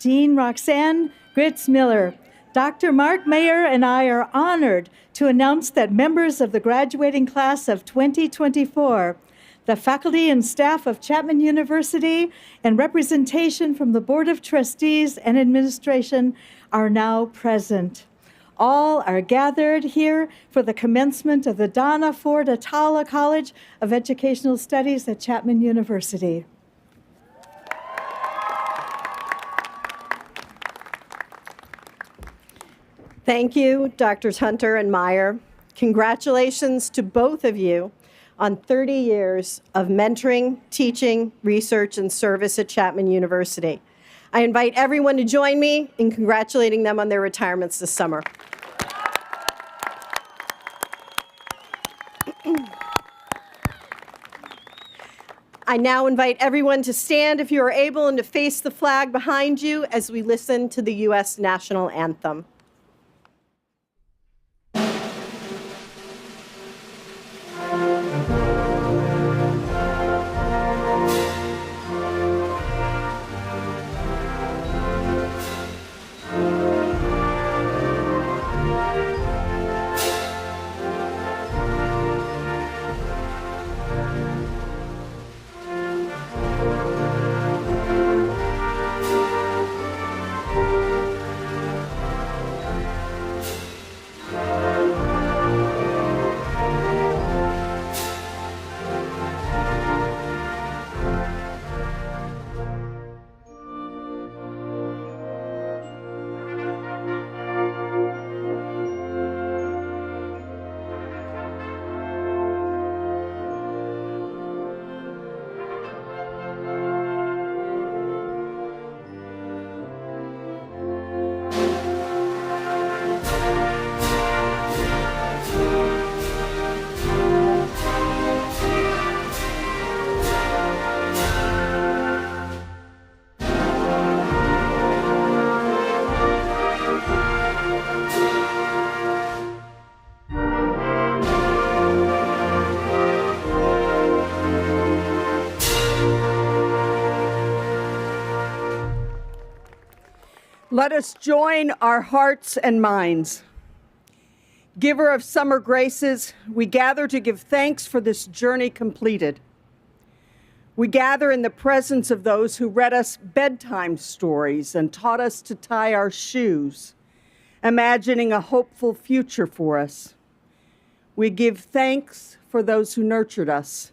Dean Roxanne Gritz-Miller. Dr. Mark Mayer and I are honored to announce that members of the graduating class of 2024, the faculty and staff of Chapman University, and representation from the Board of Trustees and Administration are now present. All are gathered here for the commencement of the Donna Ford Attallah College of Educational Studies at Chapman University. Thank you, Drs. Hunter and Meyer. Congratulations to both of you on 30 years of mentoring, teaching, research, and service at Chapman University. I invite everyone to join me in congratulating them on their retirements this summer. I now invite everyone to stand if you are able and to face the flag behind you as we listen to the U.S. national anthem. Let us join our hearts and minds. Giver of summer graces, we gather to give thanks for this journey completed. We gather in the presence of those who read us bedtime stories and taught us to tie our shoes, imagining a hopeful future for us. We give thanks for those who nurtured us.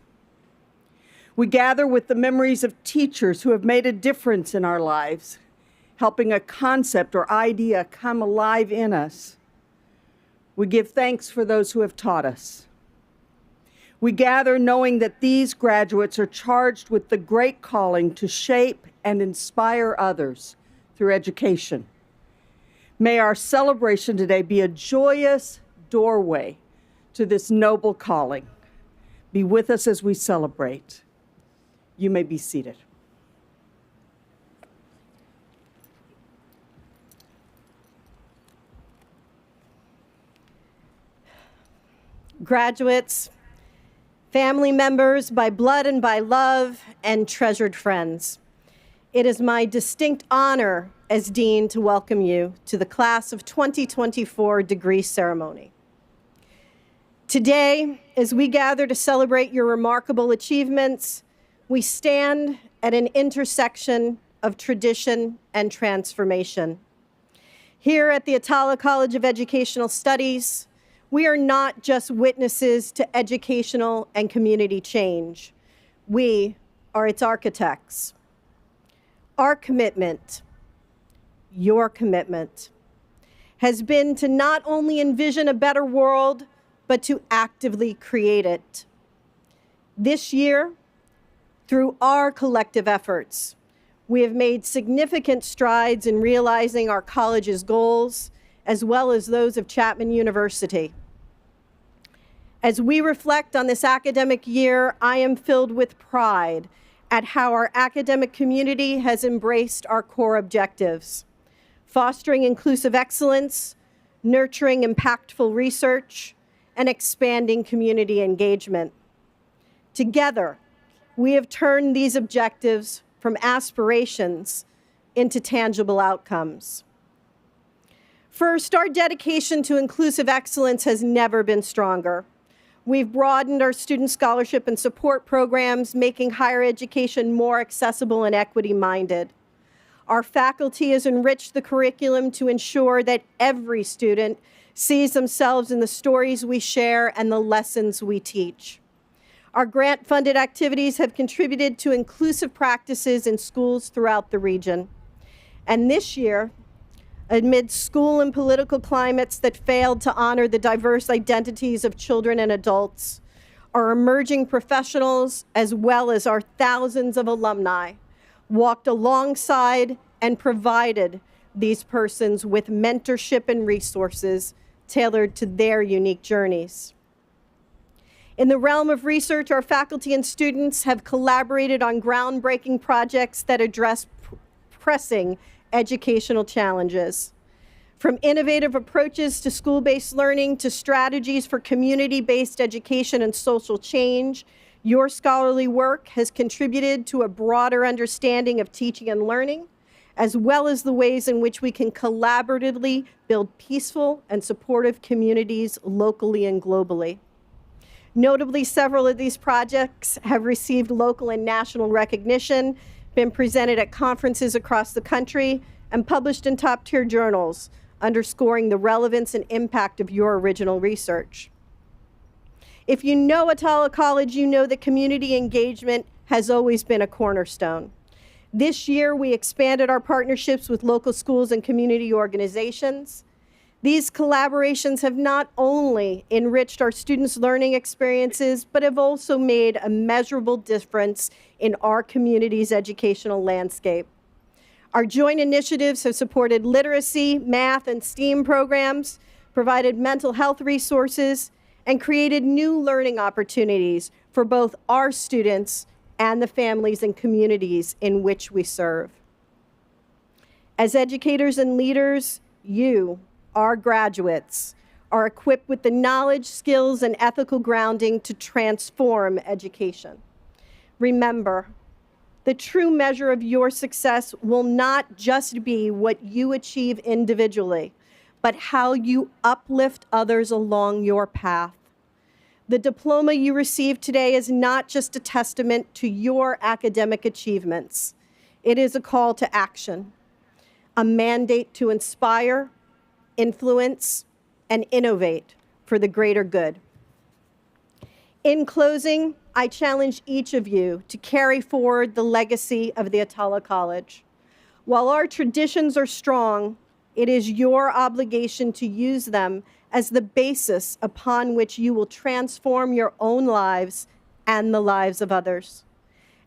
We gather with the memories of teachers who have made a difference in our lives, helping a concept or idea come alive in us. We give thanks for those who have taught us. We gather knowing that these graduates are charged with the great calling to shape and inspire others through education. May our celebration today be a joyous doorway to this noble calling. Be with us as we celebrate. You may be seated. Graduates, family members by blood and by love, and treasured friends, it is my distinct honor as Dean to welcome you to the Class of 2024 degree ceremony. Today, as we gather to celebrate your remarkable achievements, we stand at an intersection of tradition and transformation. Here at the Attallah College of Educational Studies, we are not just witnesses to educational and community change. We are its architects. Our commitment, your commitment, has been to not only envision a better world, but to actively create it. This year, through our collective efforts, we have made significant strides in realizing our college's goals, as well as those of Chapman University. As we reflect on this academic year, I am filled with pride at how our academic community has embraced our core objectives: fostering inclusive excellence, nurturing impactful research, and expanding community engagement. Together, we have turned these objectives from aspirations into tangible outcomes. First, our dedication to inclusive excellence has never been stronger. We've broadened our student scholarship and support programs, making higher education more accessible and equity-minded. Our faculty has enriched the curriculum to ensure that every student sees themselves in the stories we share and the lessons we teach. Our grant-funded activities have contributed to inclusive practices in schools throughout the region. And this year, amid school and political climates that failed to honor the diverse identities of children and adults, our emerging professionals, as well as our thousands of alumni, walked alongside and provided these persons with mentorship and resources tailored to their unique journeys. In the realm of research, our faculty and students have collaborated on groundbreaking projects that address pressing educational challenges. From innovative approaches to school-based learning to strategies for community-based education and social change, your scholarly work has contributed to a broader understanding of teaching and learning, as well as the ways in which we can collaboratively build peaceful and supportive communities locally and globally. Notably, several of these projects have received local and national recognition, been presented at conferences across the country, and published in top-tier journals, underscoring the relevance and impact of your original research. If you know Attallah College, you know that community engagement has always been a cornerstone. This year, we expanded our partnerships with local schools and community organizations. These collaborations have not only enriched our students' learning experiences, but have also made a measurable difference in our community's educational landscape. Our joint initiatives have supported literacy, math, and STEAM programs, provided mental health resources, and created new learning opportunities for both our students and the families and communities in which we serve. As educators and leaders, you, our graduates, are equipped with the knowledge, skills, and ethical grounding to transform education. Remember, the true measure of your success will not just be what you achieve individually, but how you uplift others along your path. The diploma you receive today is not just a testament to your academic achievements. It is a call to action, a mandate to inspire, influence, and innovate for the greater good. In closing, I challenge each of you to carry forward the legacy of the Attallah College. While our traditions are strong, it is your obligation to use them as the basis upon which you will transform your own lives and the lives of others.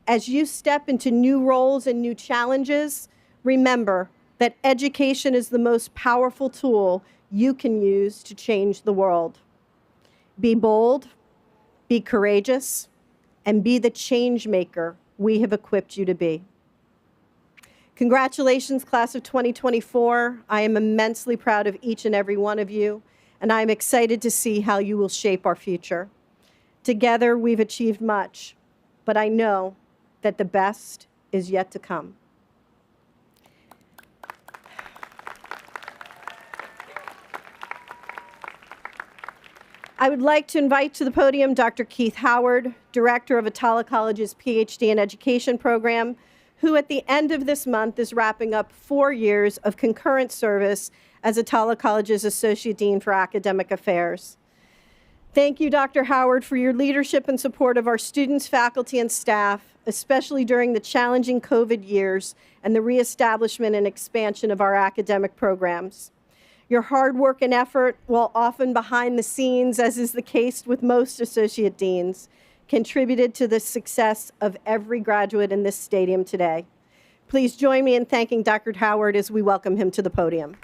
As you step into new roles and new challenges, remember that education is the most powerful tool you can use to change the world. Be bold, be courageous, and be the change maker we have equipped you to be. Congratulations, class of 2024. I am immensely proud of each and every one of you, and I'm excited to see how you will shape our future. Together, we've achieved much, but I know that the best is yet to come. I would like to invite to the podium Dr. Keith Howard, Director of Attallah College's PhD in Education program, who at the end of this month is wrapping up 4 years of concurrent service as Attallah College's Associate Dean for Academic Affairs. Thank you, Dr. Howard, for your leadership and support of our students, faculty, and staff, especially during the challenging COVID years and the reestablishment and expansion of our academic programs. Your hard work and effort, while often behind the scenes, as is the case with most associate deans, contributed to the success of every graduate in this stadium today. Please join me in thanking Dr. Howard as we welcome him to the podium.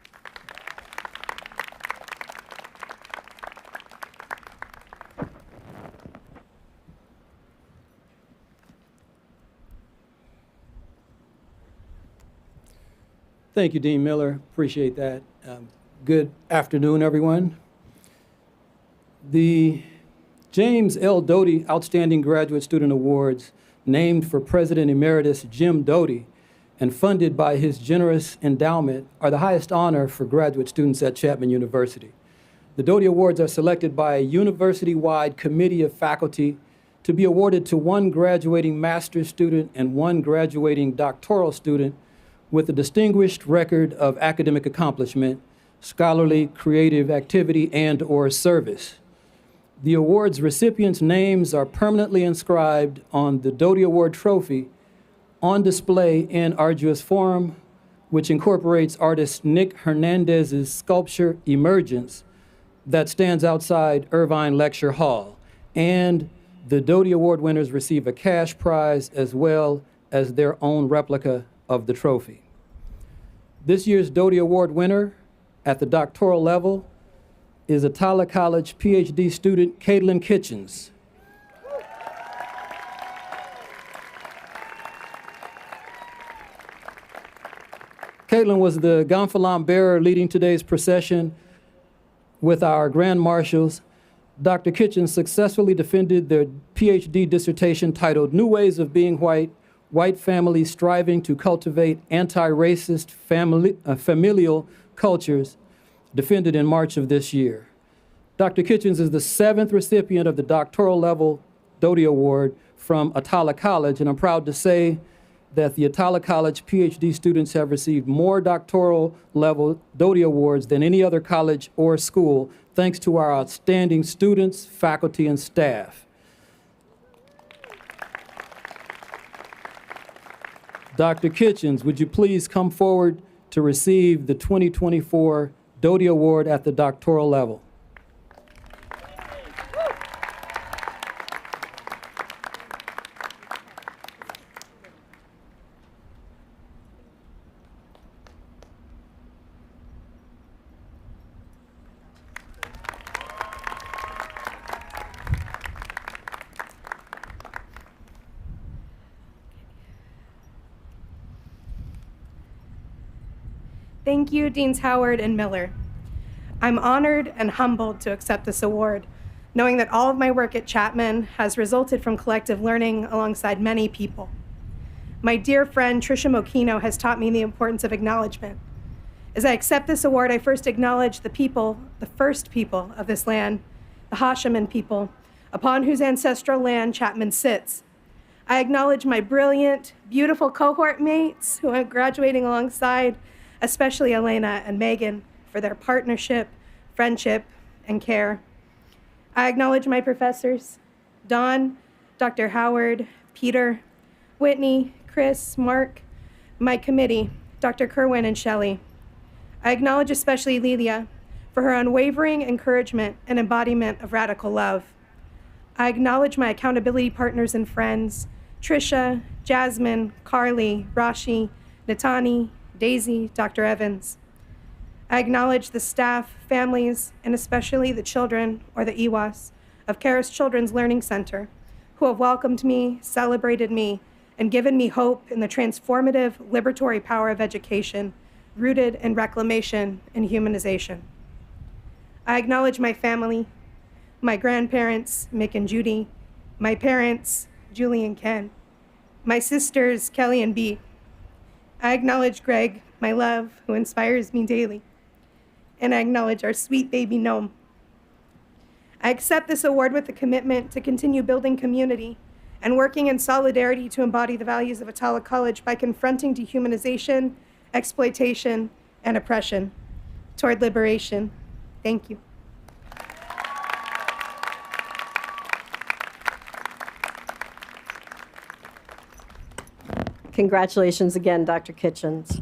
Thank you, Dean Miller. Appreciate that. Good afternoon, everyone. The James L. Doty Outstanding Graduate Student Awards, named for President Emeritus Jim Doty and funded by his generous endowment are the highest honor for graduate students at Chapman University. The Doty Awards are selected by a university-wide committee of faculty to be awarded to one graduating master's student and one graduating doctoral student with a distinguished record of academic accomplishment, scholarly, creative activity, and/or service. The award's recipients' names are permanently inscribed on the Doty Award trophy on display in Arduous Forum, which incorporates artist Nick Hernandez's sculpture Emergence that stands outside Irvine Lecture Hall. And the Doty Award winners receive a cash prize as well as their own replica of the trophy. This year's Doty Award winner at the doctoral level is Attallah College PhD student Caitlin Kitchens. Caitlin was the gonfalon bearer leading today's procession with our Grand Marshals. Dr. Kitchens successfully defended their PhD dissertation titled New Ways of Being White, White Families Striving to Cultivate Anti-Racist Familial Cultures, defended in March of this year. Dr. Kitchens is the 7th recipient of the doctoral level Doty Award from Attallah College, and I'm proud to say that the Attallah College PhD students have received more doctoral level Doty Awards than any other college or school, thanks to our outstanding students, faculty, and staff. Dr. Kitchens, would you please come forward to receive the 2024 Doty Award at the doctoral level? Thank you, Deans Howard and Miller. I'm honored and humbled to accept this award, knowing that all of my work at Chapman has resulted from collective learning alongside many people. My dear friend Tricia Mokino has taught me the importance of acknowledgement. As I accept this award, I first acknowledge the people, the first people of this land, the Hashiman people, upon whose ancestral land Chapman sits. I acknowledge my brilliant, beautiful cohort mates who I'm graduating alongside, especially Elena and Megan, for their partnership, friendship, and care. I acknowledge my professors, Don, Dr. Howard, Peter, Whitney, Chris, Mark, my committee, Dr. Kerwin and Shelley. I acknowledge especially Lilia for her unwavering encouragement and embodiment of radical love. I acknowledge my accountability partners and friends, Tricia, Jasmine, Carly, Rashi, Natani, Daisy, Dr. Evans. I acknowledge the staff, families, and especially the children, or the EWAS, of Karis Children's Learning Center, who have welcomed me, celebrated me, and given me hope in the transformative, liberatory power of education, rooted in reclamation and humanization. I acknowledge my family, my grandparents, Mick and Judy, my parents, Julie and Ken, my sisters, Kelly and Bee. I acknowledge Greg, my love, who inspires me daily. And I acknowledge our sweet baby Gnome. I accept this award with a commitment to continue building community and working in solidarity to embody the values of Attallah College by confronting dehumanization, exploitation, and oppression toward liberation. Thank you. Congratulations again, Dr. Kitchens.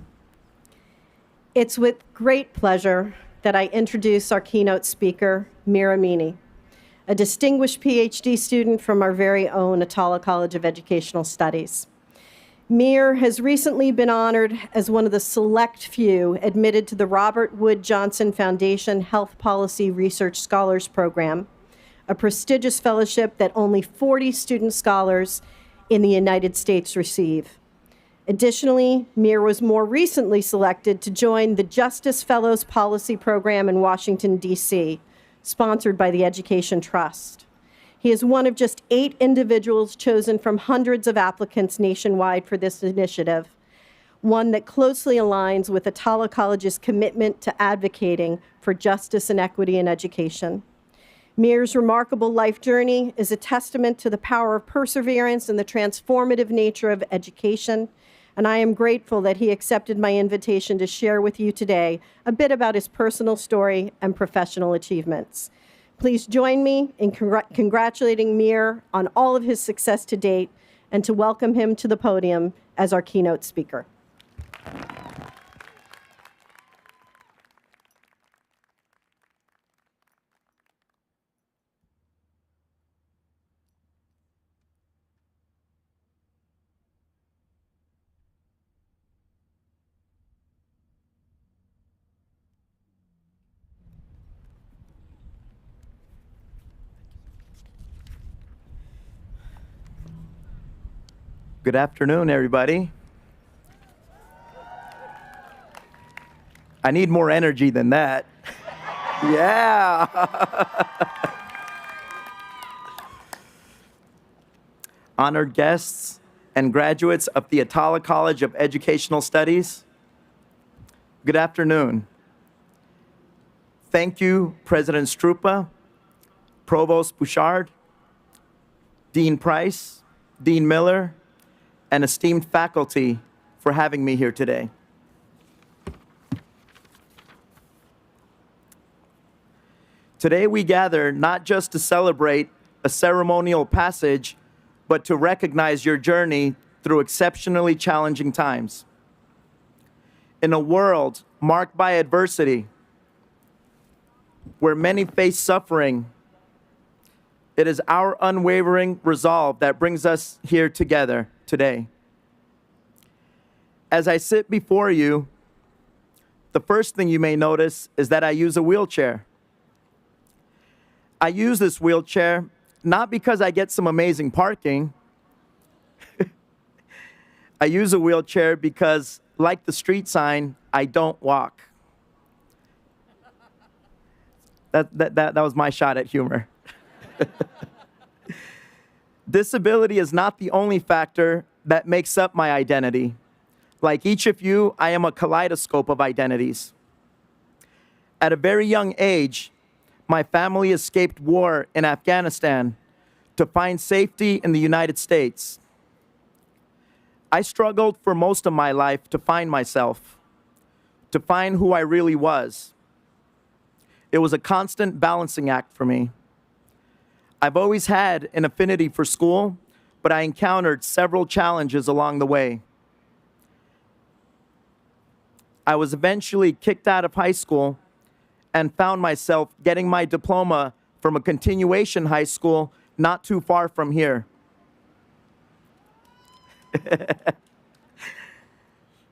It's with great pleasure that I introduce our keynote speaker, Mir Amini, a distinguished PhD student from our very own Attallah College of Educational Studies. Mir has recently been honored as one of the select few admitted to the Robert Wood Johnson Foundation Health Policy Research Scholars Program, a prestigious fellowship that only 40 student scholars in the United States receive. Additionally, Mir was more recently selected to join the Justice Fellows Policy Program in Washington, D.C., sponsored by the Education Trust. He is one of just 8 individuals chosen from hundreds of applicants nationwide for this initiative. one that closely aligns with Attallah College's commitment to advocating for justice and equity in education. Mir's remarkable life journey is a testament to the power of perseverance and the transformative nature of education, and I am grateful that he accepted my invitation to share with you today a bit about his personal story and professional achievements. Please join me in congratulating Mir on all of his success to date and to welcome him to the podium as our keynote speaker. Good afternoon, everybody. I need more energy than that. Yeah. Honored guests and graduates of the Attallah College of Educational Studies, good afternoon. Thank you, President Strupa, Provost Bouchard, Dean Price, Dean Miller, and esteemed faculty for having me here today. Today we gather not just to celebrate a ceremonial passage, but to recognize your journey through exceptionally challenging times. In a world marked by adversity, where many face suffering, it is our unwavering resolve that brings us here together today. As I sit before you, the first thing you may notice is that I use a wheelchair. I use this wheelchair not because I get some amazing parking. I use a wheelchair because, like the street sign, I don't walk. That was my shot at humor. Disability is not the only factor that makes up my identity. Like each of you, I am a kaleidoscope of identities. At a very young age, my family escaped war in Afghanistan to find safety in the United States. I struggled for most of my life to find myself, to find who I really was. It was a constant balancing act for me. I've always had an affinity for school, but I encountered several challenges along the way. I was eventually kicked out of high school and found myself getting my diploma from a continuation high school not too far from here.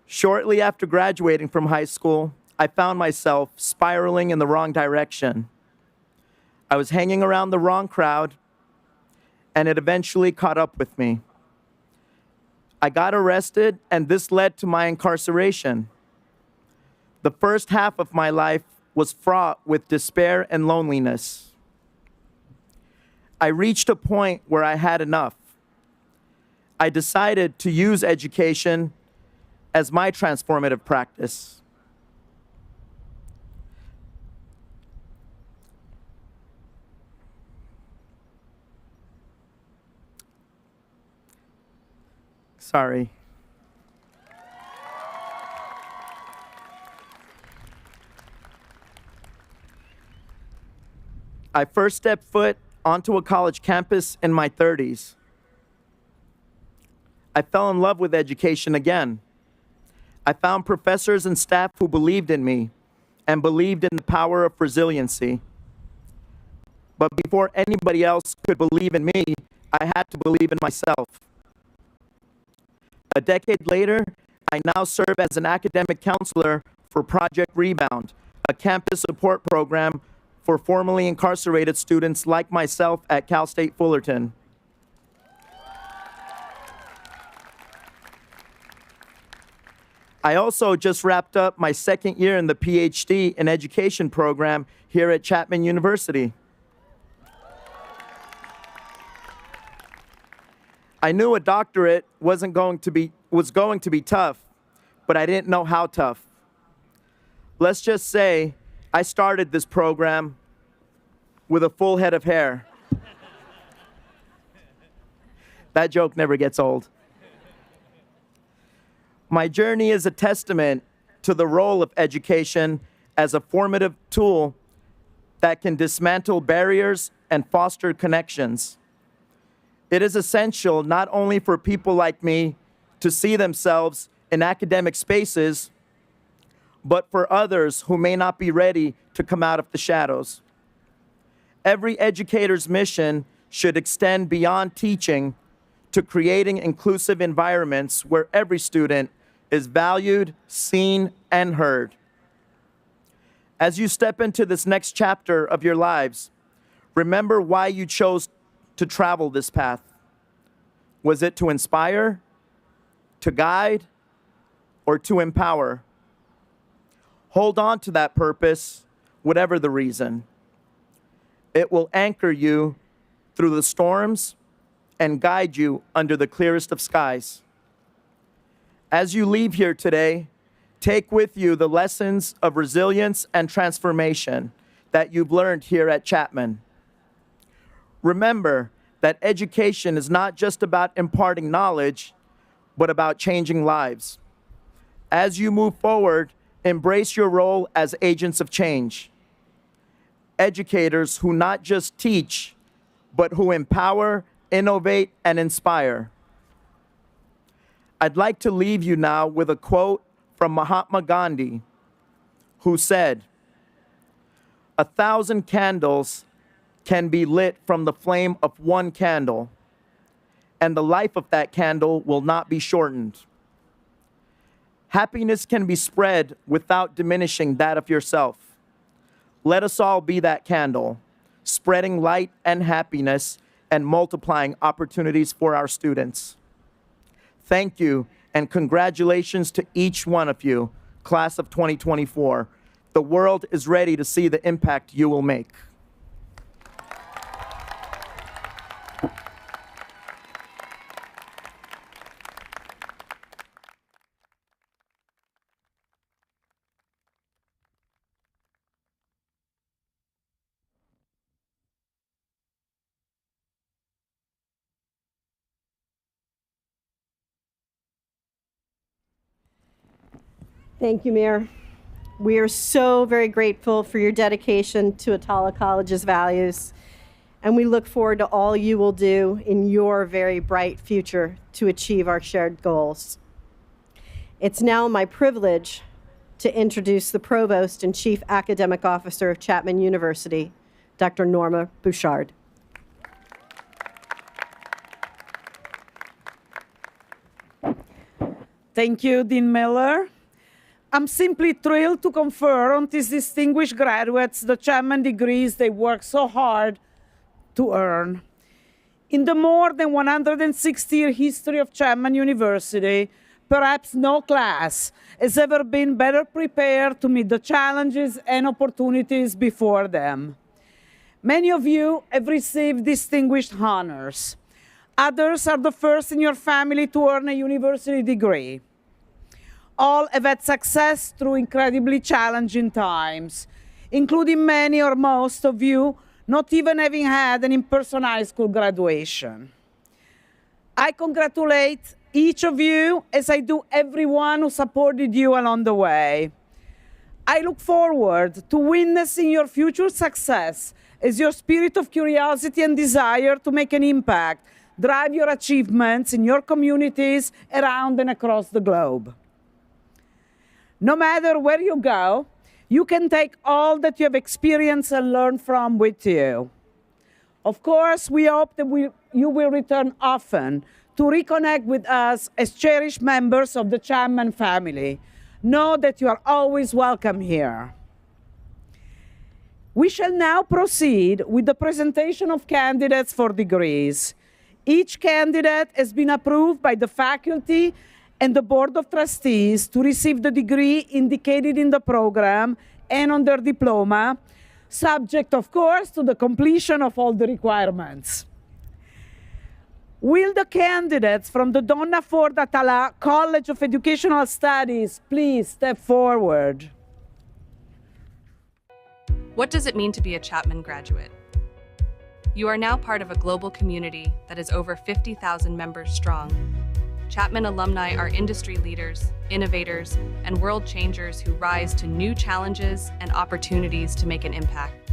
Shortly after graduating from high school, I found myself spiraling in the wrong direction. I was hanging around the wrong crowd, and it eventually caught up with me. I got arrested, and this led to my incarceration. The first half of my life was fraught with despair and loneliness. I reached a point where I had enough. I decided to use education as my transformative practice. Sorry. I first stepped foot onto a college campus in my 30s. I fell in love with education again. I found professors and staff who believed in me and believed in the power of resiliency. But before anybody else could believe in me, I had to believe in myself. A decade later, I now serve as an academic counselor for Project Rebound, a campus support program for formerly incarcerated students like myself at Cal State Fullerton. I also just wrapped up my second year in the PhD in Education program here at Chapman University. I knew a doctorate was going to be tough, but I didn't know how tough. Let's just say I started this program with a full head of hair. That joke never gets old. My journey is a testament to the role of education as a formative tool that can dismantle barriers and foster connections. It is essential not only for people like me to see themselves in academic spaces, but for others who may not be ready to come out of the shadows. Every educator's mission should extend beyond teaching to creating inclusive environments where every student is valued, seen, and heard. As you step into this next chapter of your lives, remember why you chose to travel this path. Was it to inspire, to guide, or to empower? Hold on to that purpose, whatever the reason. It will anchor you through the storms and guide you under the clearest of skies. As you leave here today, take with you the lessons of resilience and transformation that you've learned here at Chapman. Remember that education is not just about imparting knowledge, but about changing lives. As you move forward, embrace your role as agents of change. Educators who not just teach, but who empower, innovate, and inspire. I'd like to leave you now with a quote from Mahatma Gandhi, who said, "1,000 candles can be lit from the flame of one candle, and the life of that candle will not be shortened. Happiness can be spread without diminishing that of yourself. Let us all be that candle, spreading light and happiness and multiplying opportunities for our students." Thank you, and congratulations to each one of you, class of 2024. The world is ready to see the impact you will make. Thank you, Mayor. We are so very grateful for your dedication to Attallah College's values, and we look forward to all you will do in your very bright future to achieve our shared goals. It's now my privilege to introduce the Provost and Chief Academic Officer of Chapman University, Dr. Norma Bouchard. Thank you, Dean Miller. I'm simply thrilled to confer on these distinguished graduates the Chapman degrees they worked so hard to earn. In the more than 160-year history of Chapman University, perhaps no class has ever been better prepared to meet the challenges and opportunities before them. Many of you have received distinguished honors. Others are the first in your family to earn a university degree. All have had success through incredibly challenging times, including many or most of you not even having had an in-person high school graduation. I congratulate each of you as I do everyone who supported you along the way. I look forward to witnessing your future success as your spirit of curiosity and desire to make an impact drive your achievements in your communities around and across the globe. No matter where you go, you can take all that you have experienced and learned from with you. Of course, we hope that you will return often to reconnect with us as cherished members of the Chapman family. Know that you are always welcome here. We shall now proceed with the presentation of candidates for degrees. Each candidate has been approved by the faculty and the Board of Trustees to receive the degree indicated in the program and on their diploma, subject, of course, to the completion of all the requirements. Will the candidates from the Donna Ford Attallah College of Educational Studies please step forward? What does it mean to be a Chapman graduate? You are now part of a global community that is over 50,000 members strong. Chapman alumni are industry leaders, innovators, and world changers who rise to new challenges and opportunities to make an impact.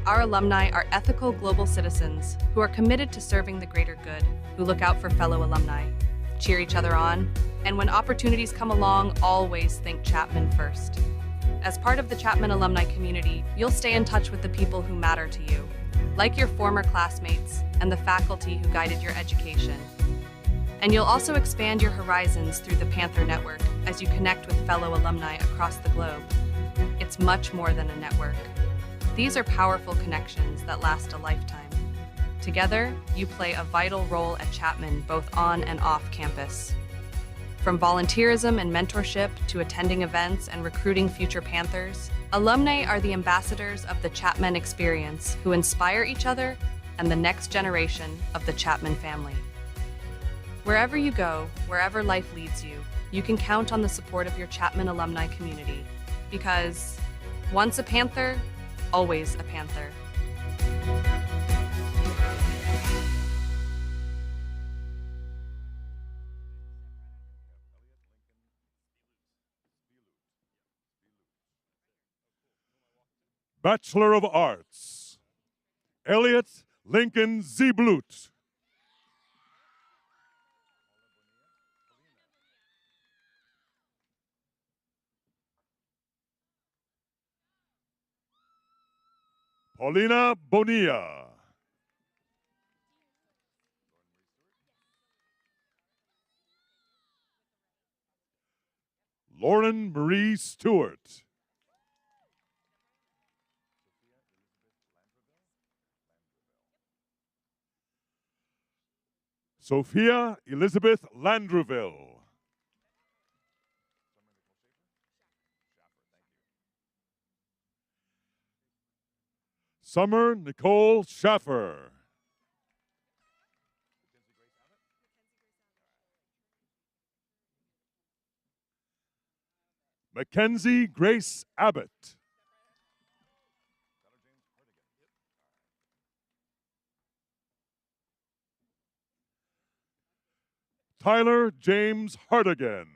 Our alumni are ethical global citizens who are committed to serving the greater good, who look out for fellow alumni, cheer each other on, and when opportunities come along, always think Chapman first. As part of the Chapman alumni community, you'll stay in touch with the people who matter to you, like your former classmates and the faculty who guided your education. And you'll also expand your horizons through the Panther Network as you connect with fellow alumni across the globe. It's much more than a network. These are powerful connections that last a lifetime. Together, you play a vital role at Chapman both on and off campus. From volunteerism and mentorship to attending events and recruiting future Panthers, alumni are the ambassadors of the Chapman experience who inspire each other and the next generation of the Chapman family. Wherever you go, wherever life leads you, you can count on the support of your Chapman alumni community because once a Panther, always a Panther. Bachelor of Arts, Elliot Lincoln Zieblut. Paulina Bonilla. Lauren Marie Stewart. Sophia Elizabeth Landruville. Summer Nicole Schaffer. Mackenzie Grace Abbott. Tyler James Hardigan.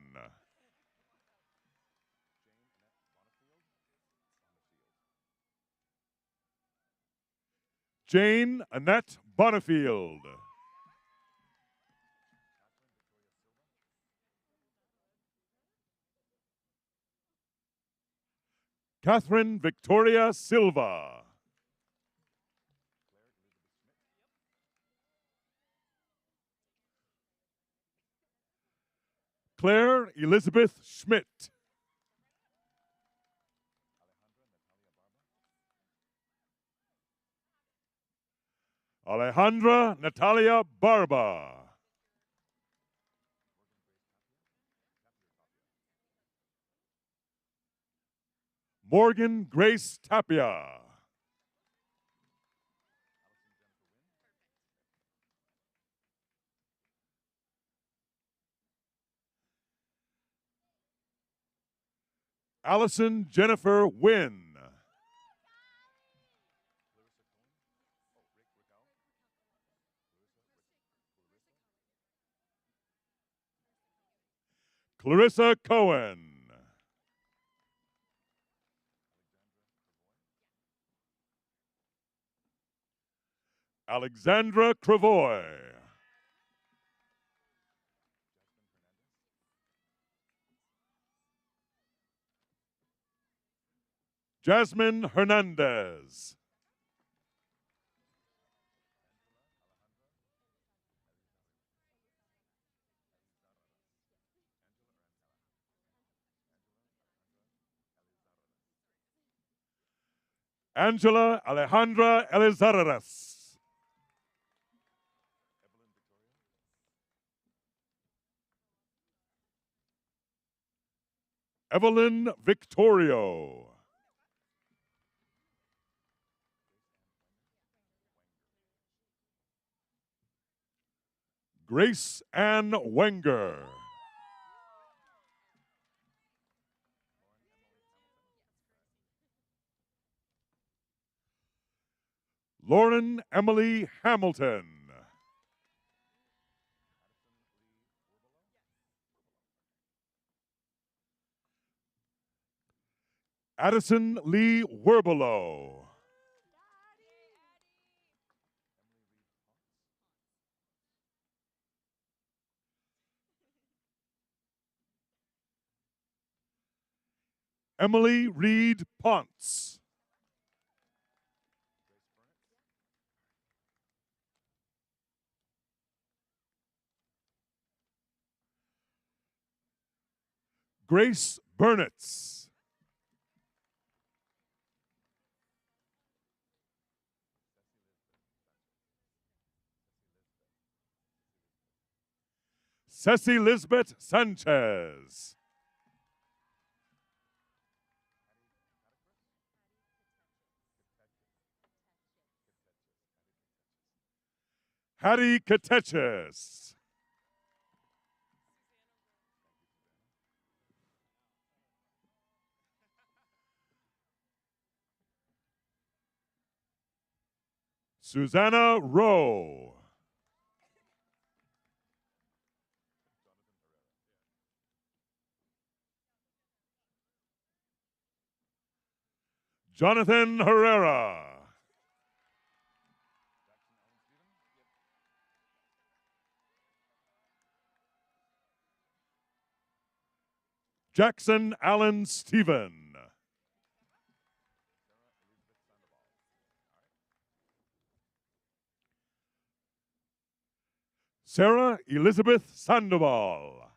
Jane Annette Bonifield. Catherine Victoria Silva. Claire Elizabeth Schmidt. Alejandra Natalia Barba. Morgan Grace Tapia. Allison Jennifer Wynn. Clarissa Cohen. Alexandra Cravoy. Jasmine Hernandez. Angela Alejandra Elizarras. Evelyn Victorio. Grace Ann Wenger. Lauren Emily Hamilton. Addison Lee Werbelow. Emily Reed Ponce. Grace Burnitz. Ceci Lisbeth Sanchez. Hattie Kateches. Susanna Rowe. Jonathan Herrera. Jackson Allen Stephen. Sarah Elizabeth Sandoval.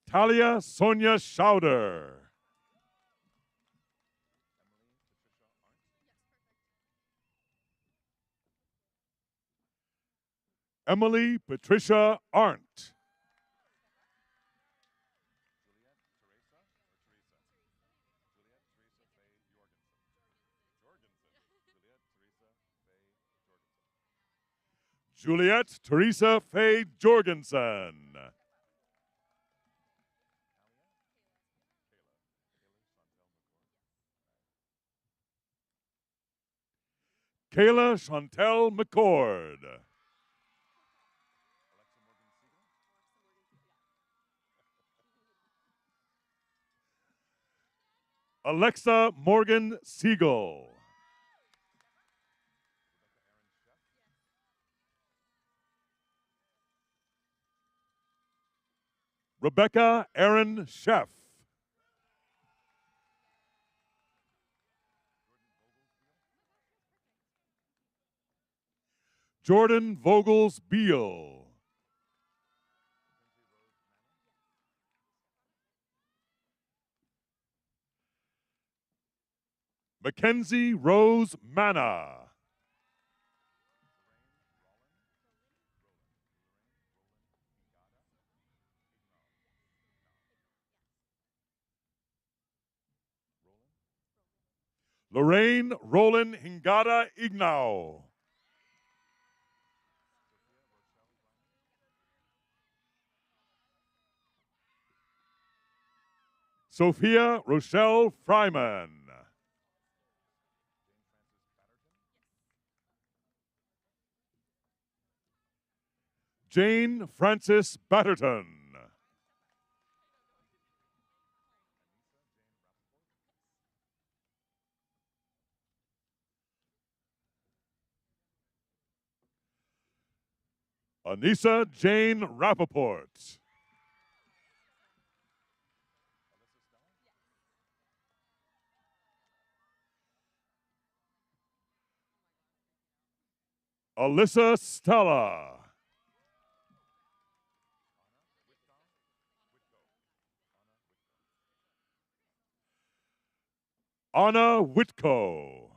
Talia Sonia Schauder. Emily Patricia Arndt. Juliet Teresa Faye Jorgensen. Kayla Chantel McCord. Alexa Morgan Siegel. Rebecca Aaron Sheff. Jordan Vogels Beal. Mackenzie Rose Manna. Lorraine Roland Hingada Ignau. Sophia Rochelle Fryman. Jane Frances Batterton. Anissa Jane Rappaport. Alyssa Stella. Anna Whitco.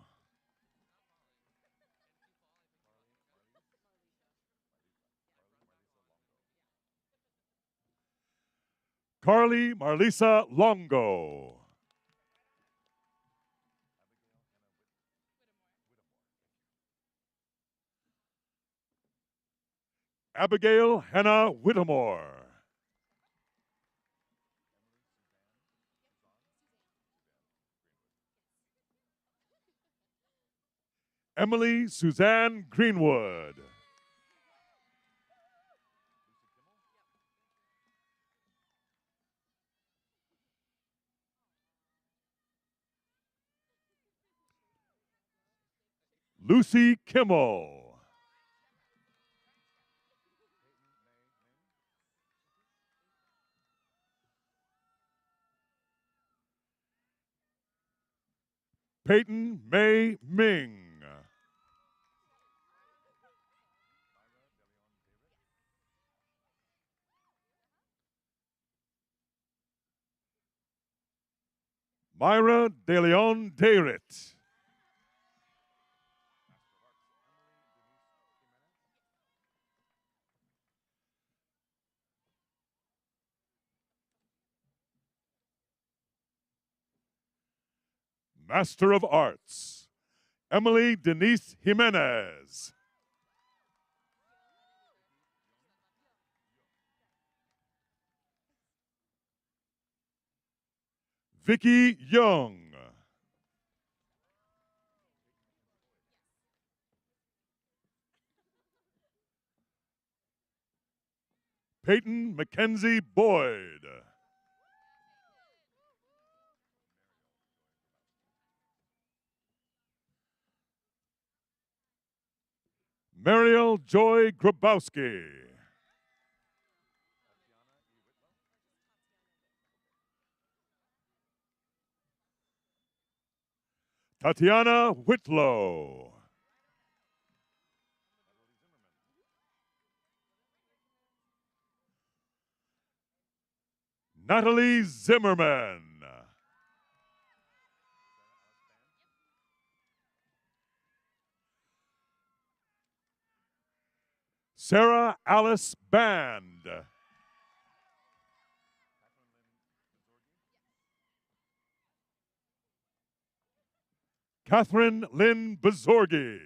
Carly Marlisa Longo. Abigail Hannah Whittemore. Emily Suzanne Greenwood. Lucy Kimmel. Peyton May Ming. Myra De Leon Dayrit. Master of Arts, Emily Denise Jimenez. Vicky Young. Peyton Mackenzie Boyd. Mariel Joy Grabowski. Tatiana Whitlow. Natalie Zimmerman. Sarah Alice Band. Catherine Lynn Bezorgi.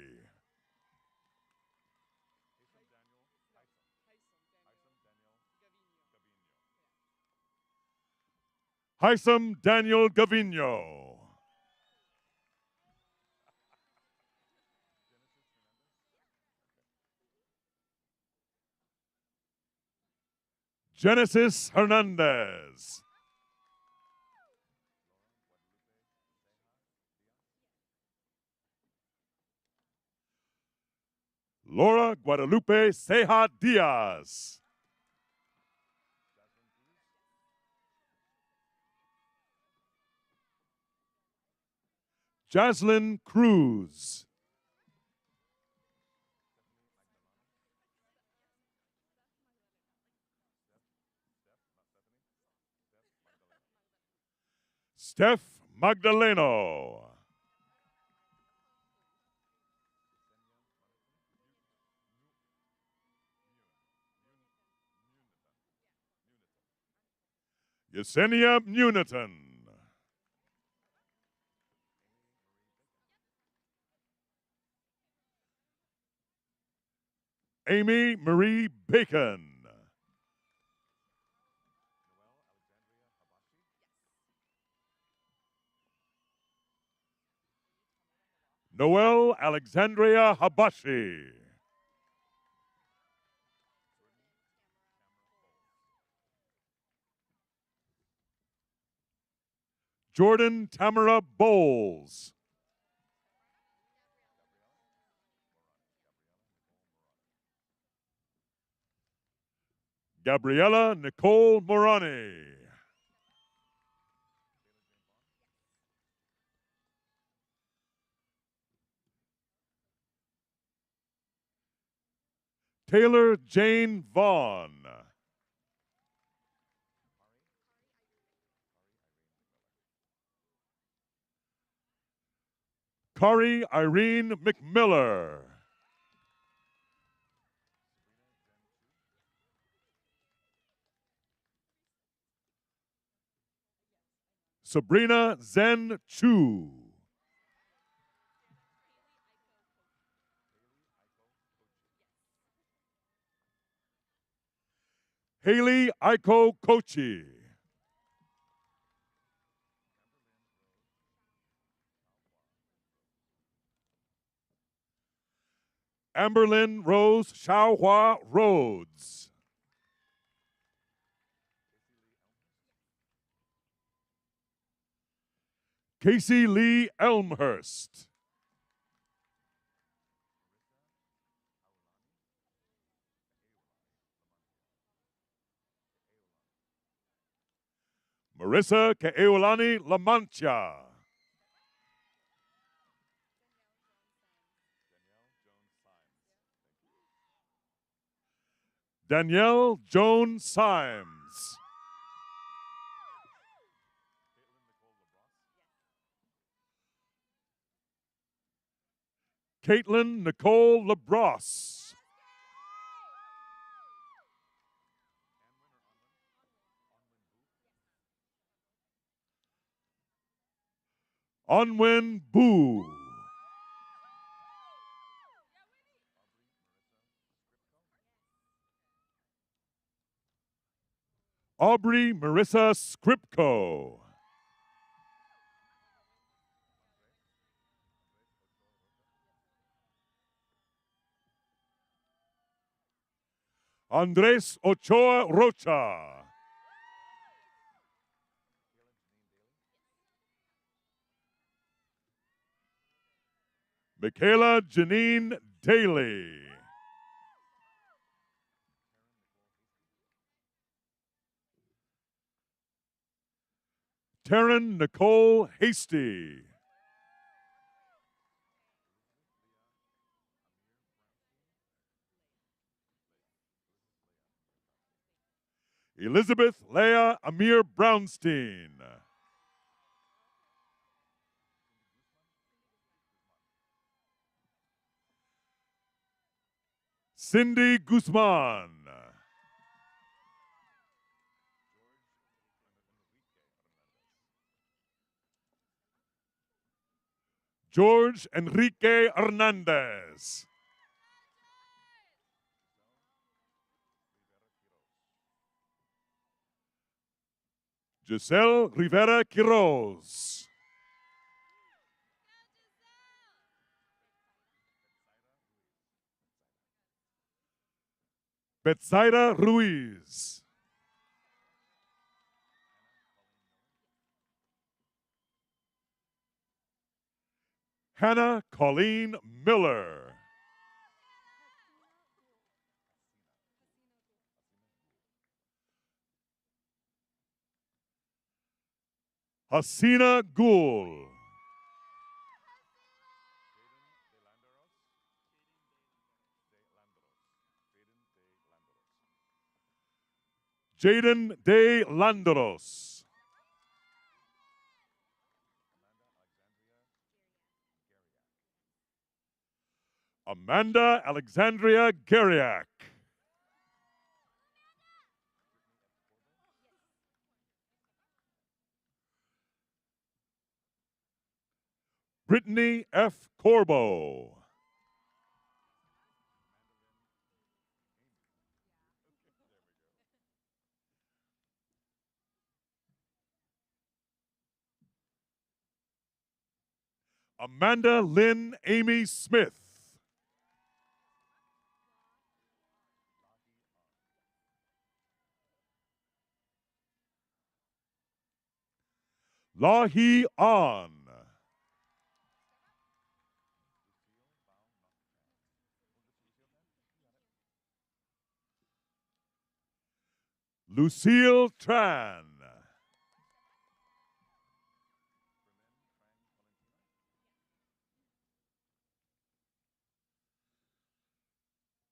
Hisam Daniel Gavino. Genesis Hernandez. Laura Guadalupe Ceja Diaz. Jaslyn Cruz. Steph Magdaleno. Yesenia Muniton. Amy Marie Bacon. Noelle Alexandria Habashi. Jordan Tamara Bowles. Gabriella Nicole Morani. Taylor Jane Vaughn. Kari Irene McMiller. Sabrina Zen Chu. Haley Aiko Kochi. Amberlyn Rose Xiaohua Rhodes. Casey Lee Elmhurst. Marissa Keeulani Lamantia. Danielle Joan Symes. Caitlin Nicole LaBrosse. Onwin Boo. Aubrey Marissa Skripko. Andres Ochoa Rocha. Michaela Janine Daly. Taryn Nicole Hasty. Elizabeth Leah Amir Brownstein. Cindy Guzman. George Enrique Hernandez. Giselle Rivera Quiroz. Betsaida Ruiz. Hannah Colleen Miller. Hasina Gul. Jaden De Landeros. Amanda Alexandria Gariak. Brittany F. Corbo. Amanda Lynn Amy Smith. Lahi An. Lucille Tran.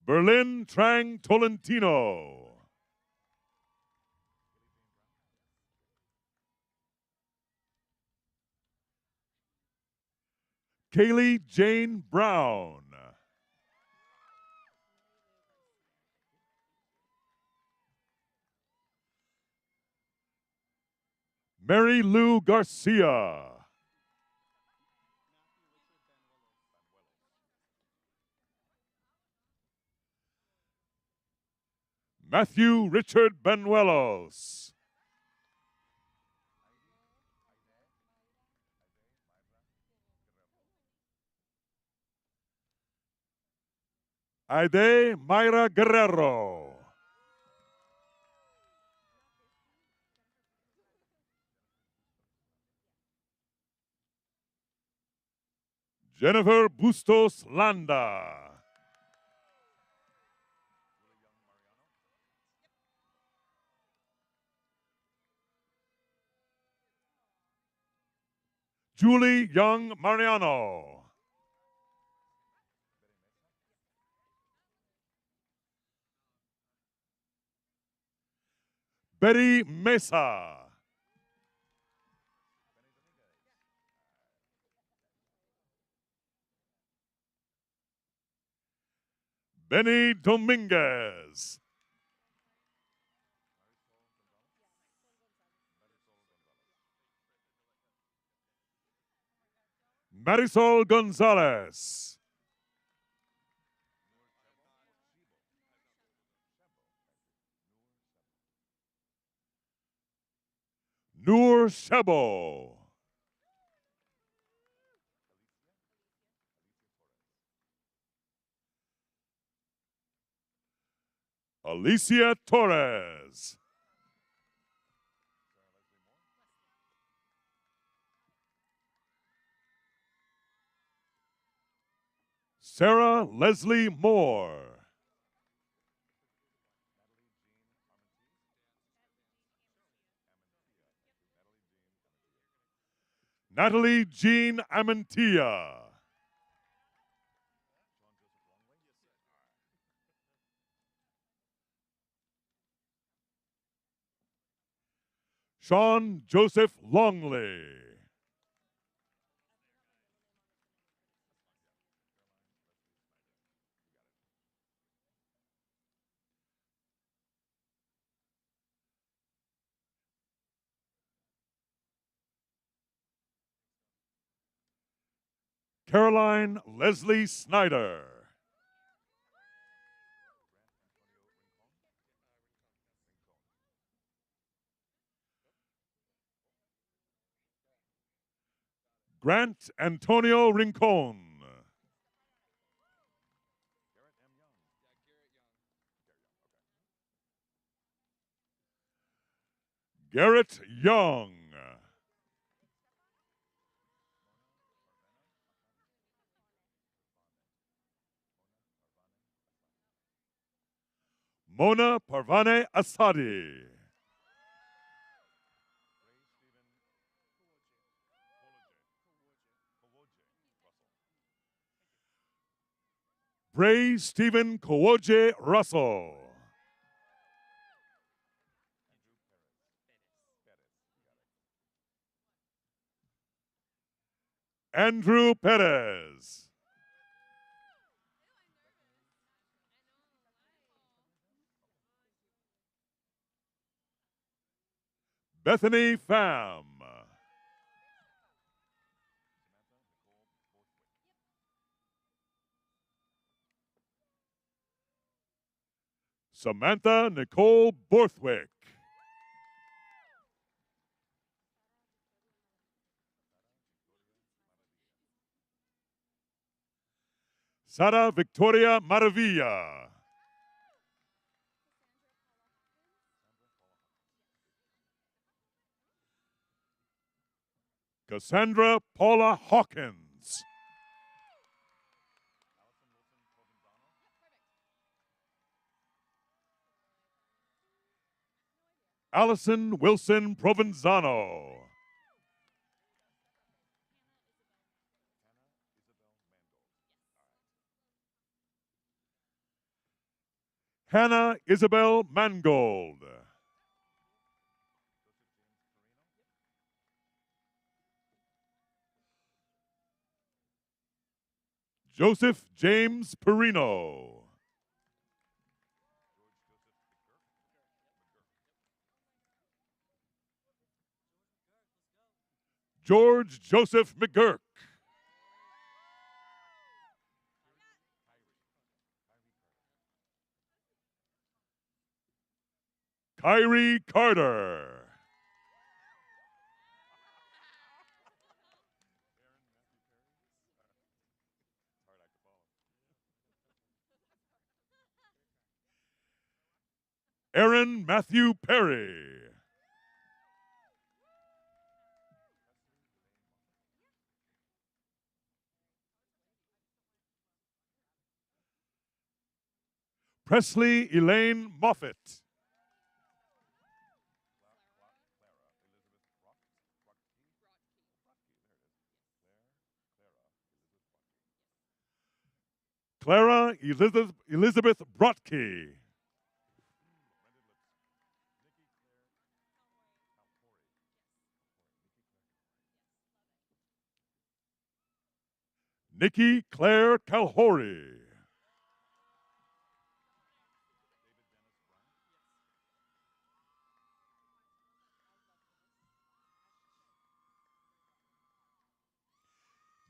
Berlin Trang Tolentino. Kaylee Jane Brown. Mary Lou Garcia. Matthew Richard Benuelos. Aide Mayra Guerrero. Jennifer Bustos Landa. Julie Young Mariano. Betty Mesa. Benny Dominguez. Marisol Gonzalez. Noor Shebo. Alicia Torres. Sarah Leslie Moore. Natalie Jean Amantia. Sean Joseph Longley. Caroline Leslie Snyder. Grant Antonio Rincon. Garrett Young. Mona Parvane Asadi. Bray Stephen Kowoje Russell. Andrew Perez. Bethany Pham. Samantha Nicole Borthwick. Sara Victoria Maravilla. Cassandra Paula Hawkins. Allison Wilson Provenzano. Hannah Isabel Mangold. Joseph James Perino. George Joseph McGurk. Kyrie Carter. Aaron Matthew Perry. Presley Elaine Moffett. Clara Elizabeth Brotke. Nikki Claire Calhouri.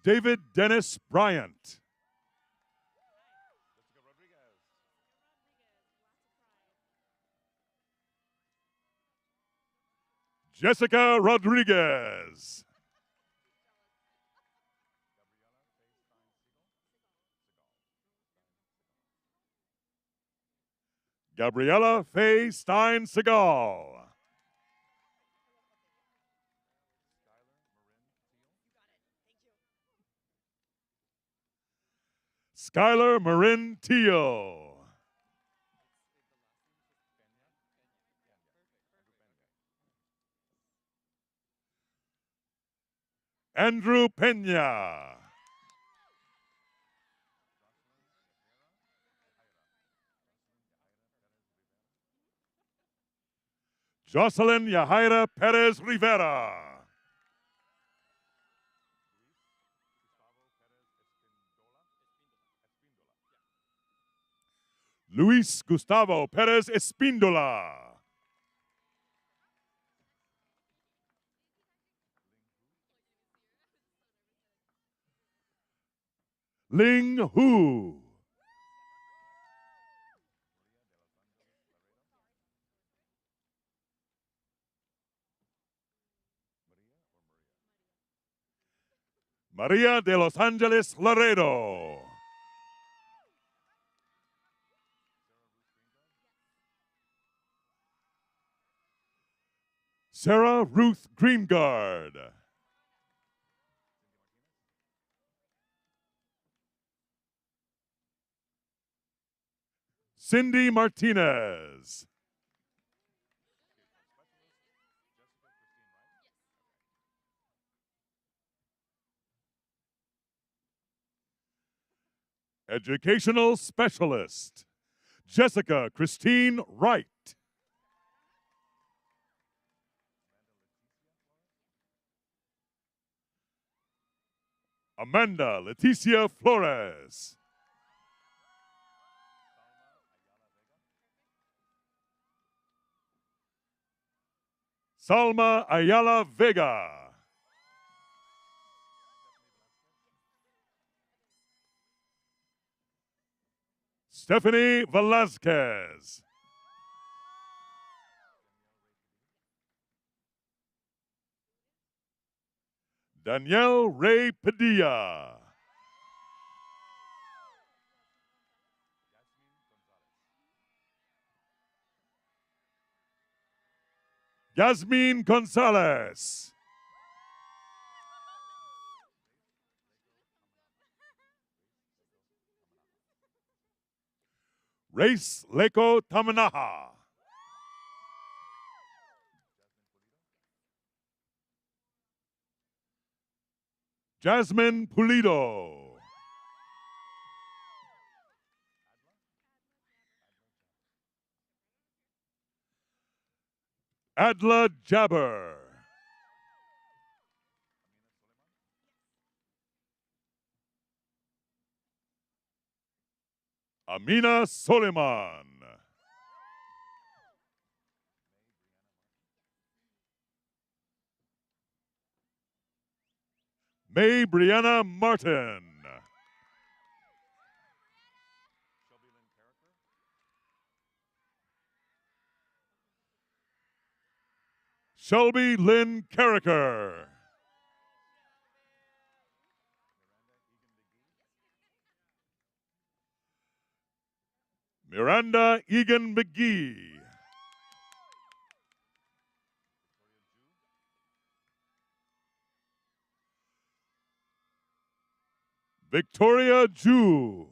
David Dennis Bryant. Jessica Rodriguez. Gabriella Faye Stein Segal. Skylar Marin Teal. Andrew Pena. Jocelyn Yahaira Perez Rivera. Luis Gustavo Perez Espíndola. Ling Hu. Maria de Los Angeles Laredo. Sarah Ruth Greengard. Cindy Martinez. Educational Specialist, Jessica Christine Wright. Amanda Leticia Flores. Salma Ayala Vega. Stephanie Velasquez. Danielle Ray Padilla. Yasmin Gonzalez. Race Leko Tamanaha. Jasmine Pulido. Adla Jabber. Amina Soliman. May Brianna Martin. Shelby Lynn Carricker. Miranda Egan McGee. Victoria Ju.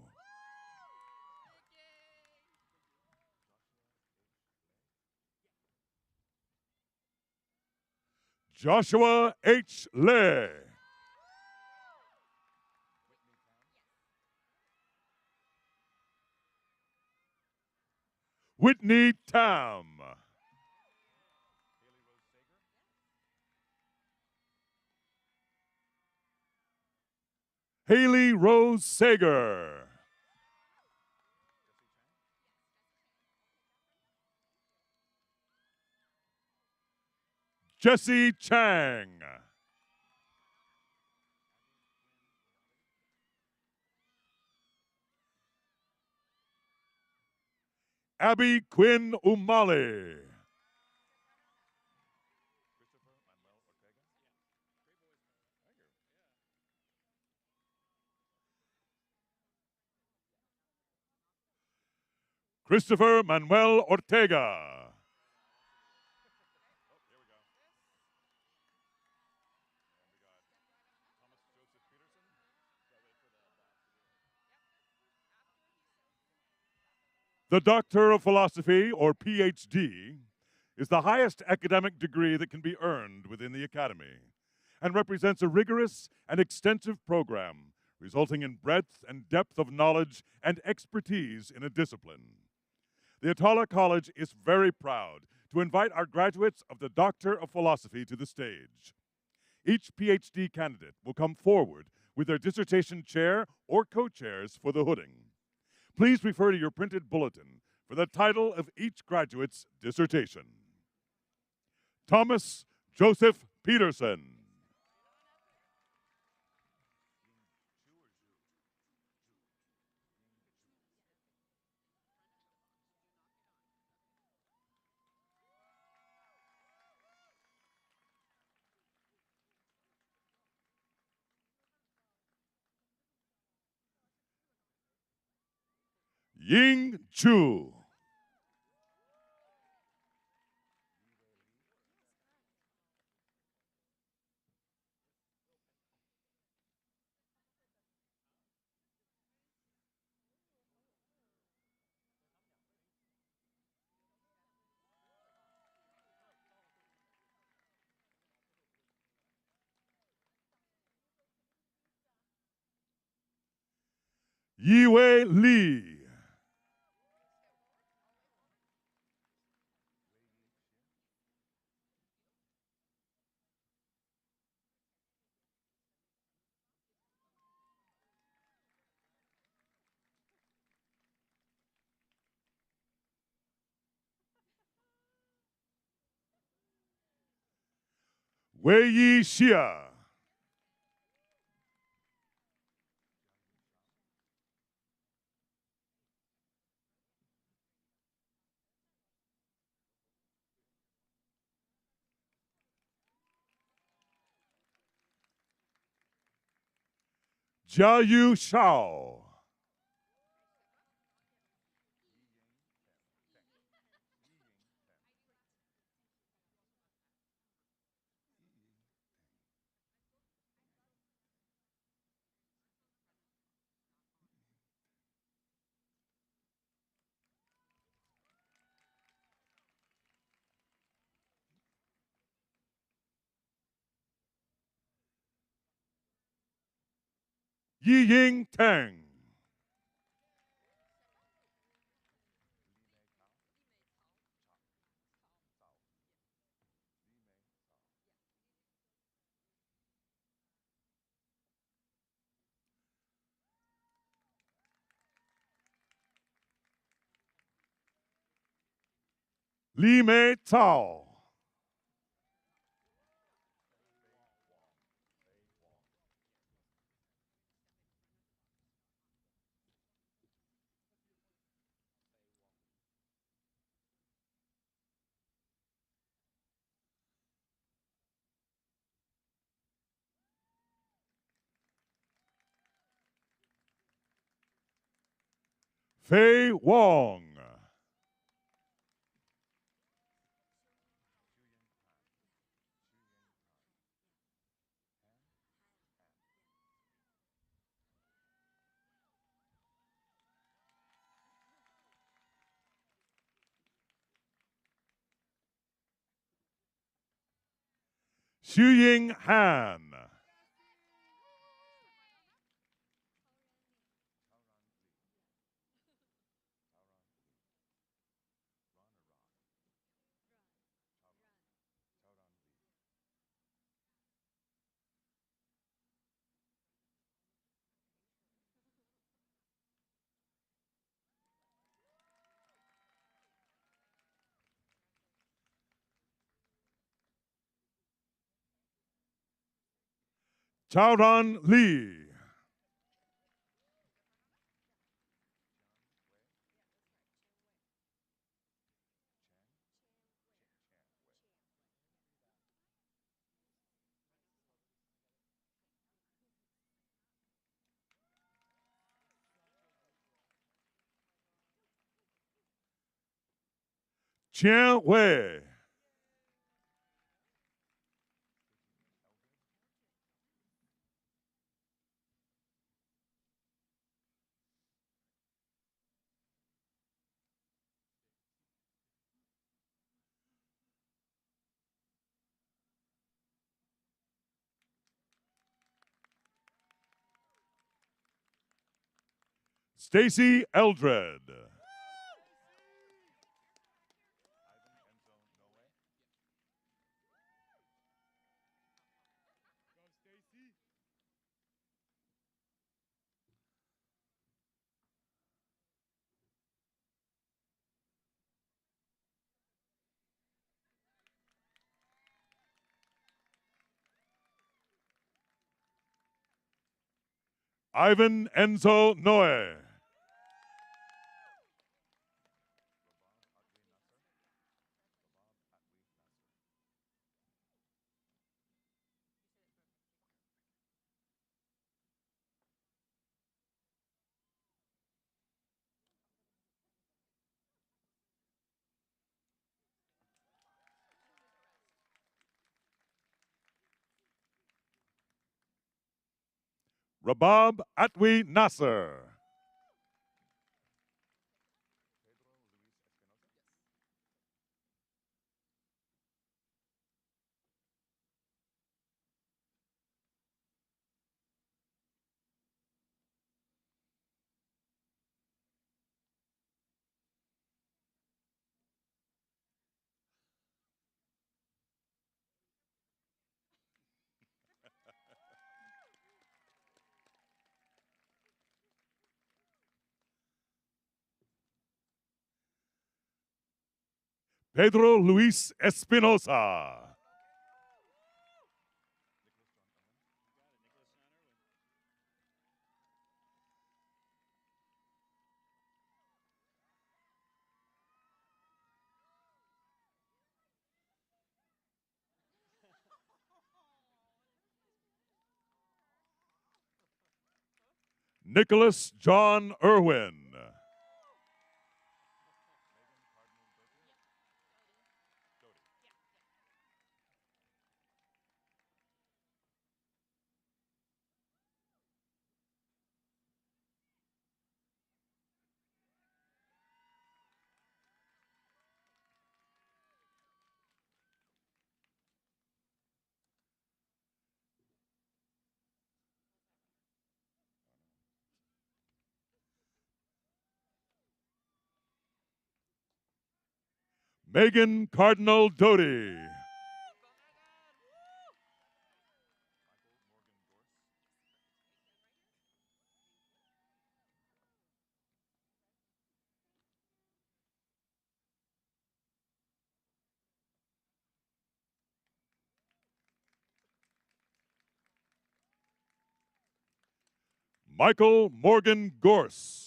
Joshua H. Lay. Whitney Tam. Haley Rose Sager. Jesse Chang. Abby Quinn Umali. Christopher Manuel Ortega. The Doctor of Philosophy, or PhD, is the highest academic degree that can be earned within the Academy and represents a rigorous and extensive program resulting in breadth and depth of knowledge and expertise in a discipline. The Attallah College is very proud to invite our graduates of the Doctor of Philosophy to the stage. Each PhD candidate will come forward with their dissertation chair or co-chairs for the hooding. Please refer to your printed bulletin for the title of each graduate's dissertation. Thomas Joseph Peterson. Ying Chu. Yiwei Li. Wei Yi Xia. Jiayu Shao. Yiying Tang. Li Mei Cao. Fei Wong. Xuying Han. Chaoran Li. Qian Wei. Stacy Eldred. Ivan Enzo Noe. Rabab Atwi Nasser. Pedro Luis Espinosa. Nicholas John Irwin. Megan Cardinal Doty. Michael Morgan Gorse.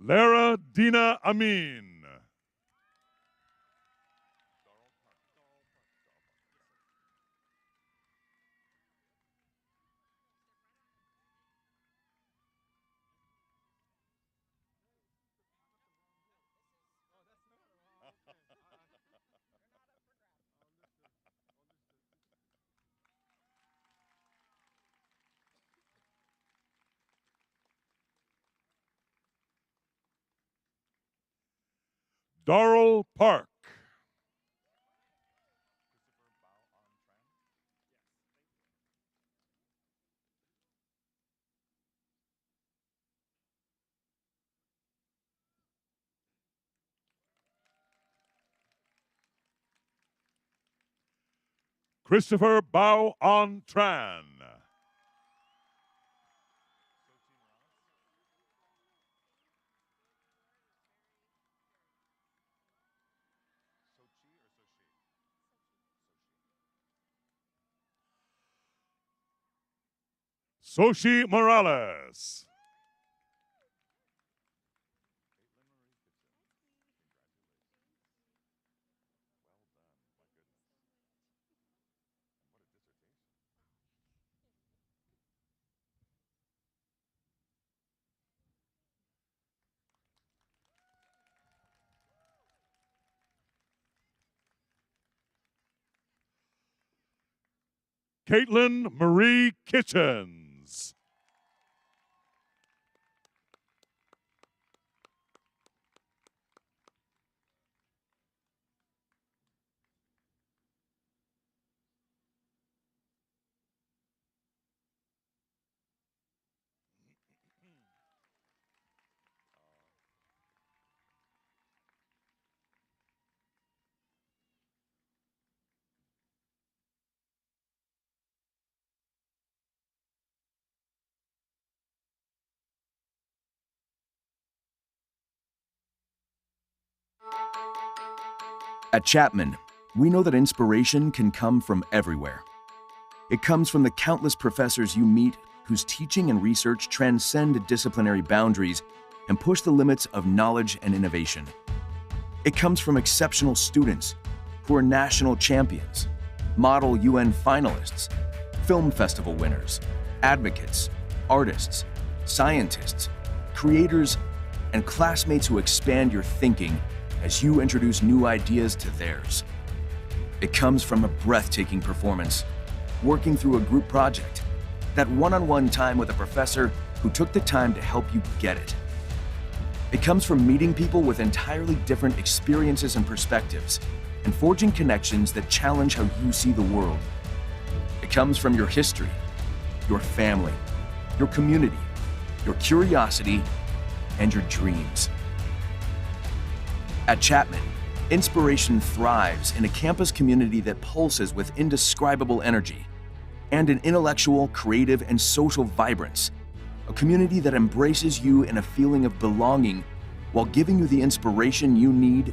Lara Dina Amin. Darrell Park. Christopher Bao On Tran. Sochi Morales. Caitlin Marie Kitchens. At Chapman, we know that inspiration can come from everywhere. It comes from the countless professors you meet whose teaching and research transcend disciplinary boundaries and push the limits of knowledge and innovation. It comes from exceptional students who are national champions, model UN finalists, film festival winners, advocates, artists, scientists, creators, and classmates who expand your thinking as you introduce new ideas to theirs. It comes from a breathtaking performance, working through a group project, that one-on-one time with a professor who took the time to help you get it. It comes from meeting people with entirely different experiences and perspectives, and forging connections that challenge how you see the world. It comes from your history, your family, your community, your curiosity, and your dreams. At Chapman, inspiration thrives in a campus community that pulses with indescribable energy, and an intellectual, creative, and social vibrance, a community that embraces you in a feeling of belonging while giving you the inspiration you need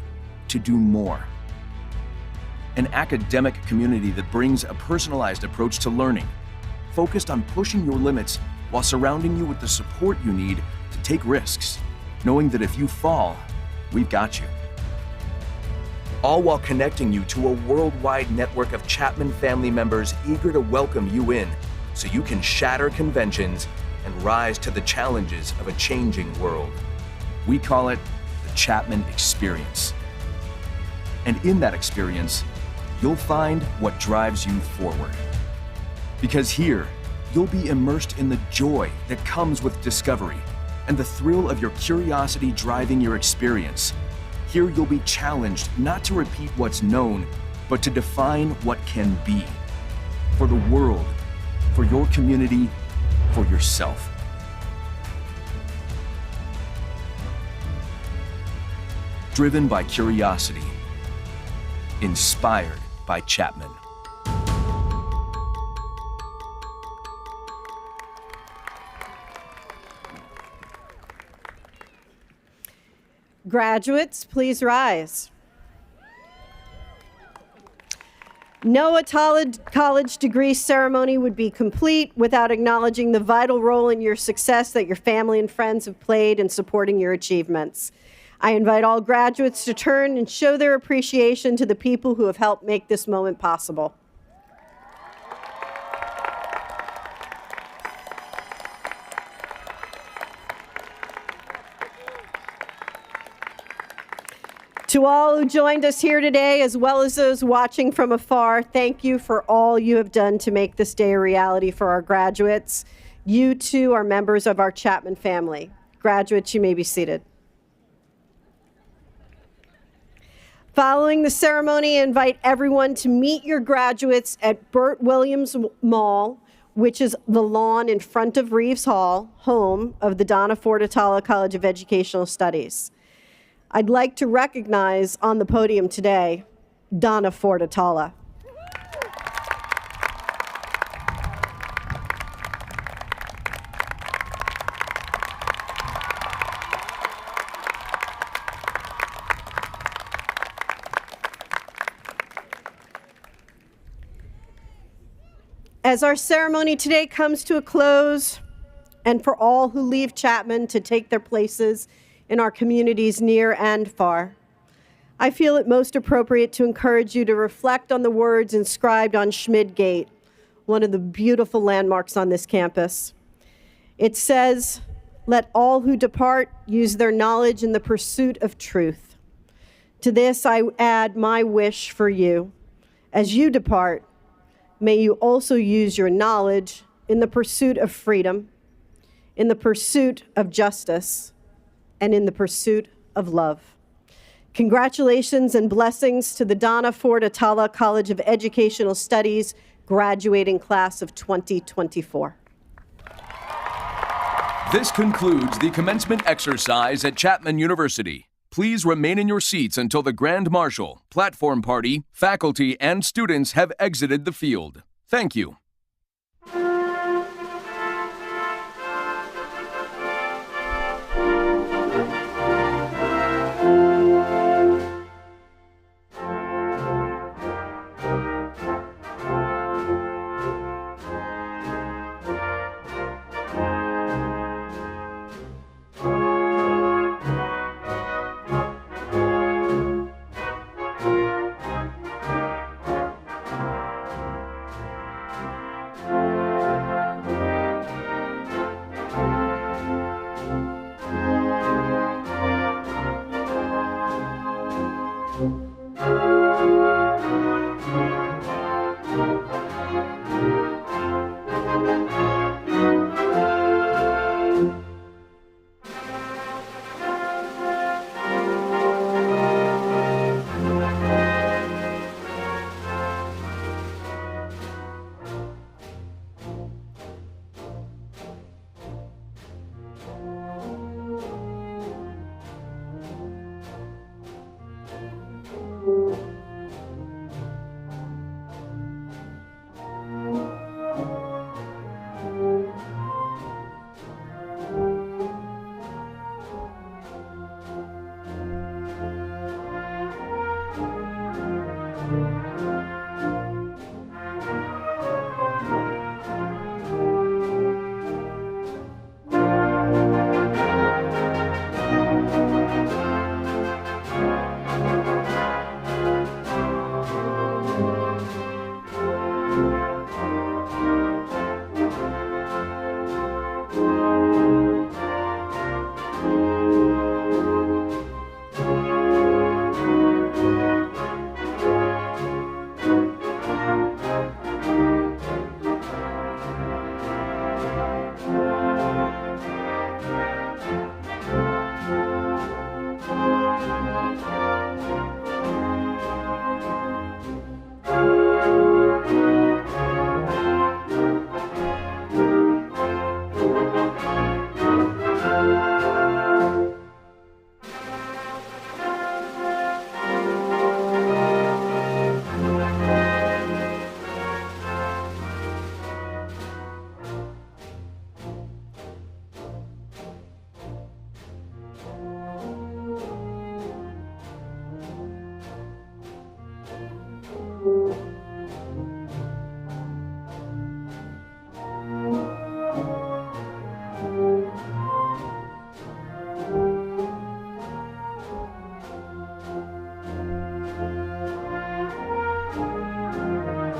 to do more. An academic community that brings a personalized approach to learning, focused on pushing your limits while surrounding you with the support you need to take risks, knowing that if you fall, we've got you. All while connecting you to a worldwide network of Chapman family members eager to welcome you in so you can shatter conventions and rise to the challenges of a changing world. We call it the Chapman Experience. And in that experience, you'll find what drives you forward. Because here, you'll be immersed in the joy that comes with discovery and the thrill of your curiosity driving your experience. Here you'll be challenged not to repeat what's known, but to define what can be. For the world, for your community, for yourself. Driven by curiosity. Inspired by Chapman. Graduates, please rise. No Attallah College degree ceremony would be complete without acknowledging the vital role in your success that your family and friends have played in supporting your achievements. I invite all graduates to turn and show their appreciation to the people who have helped make this moment possible. To all who joined us here today, as well as those watching from afar, thank you for all you have done to make this day a reality for our graduates. You, too, are members of our Chapman family. Graduates, you may be seated. Following the ceremony, I invite everyone to meet your graduates at Burt Williams Mall, which is the lawn in front of Reeves Hall, home of the Donna Ford Attallah College of Educational Studies. I'd like to recognize on the podium today, Donna Ford Attallah. As our ceremony today comes to a close, and for all who leave Chapman to take their places in our communities near and far, I feel it most appropriate to encourage you to reflect on the words inscribed on Schmid Gate, one of the beautiful landmarks on this campus. It says, "Let all who depart use their knowledge in the pursuit of truth." To this, I add my wish for you. As you depart, may you also use your knowledge in the pursuit of freedom, in the pursuit of justice, and in the pursuit of love. Congratulations and blessings to the Donna Ford Attallah College of Educational Studies graduating class of 2024. This concludes the commencement exercise at Chapman University. Please remain in your seats until the Grand Marshal, platform party, faculty, and students have exited the field. Thank you.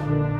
you.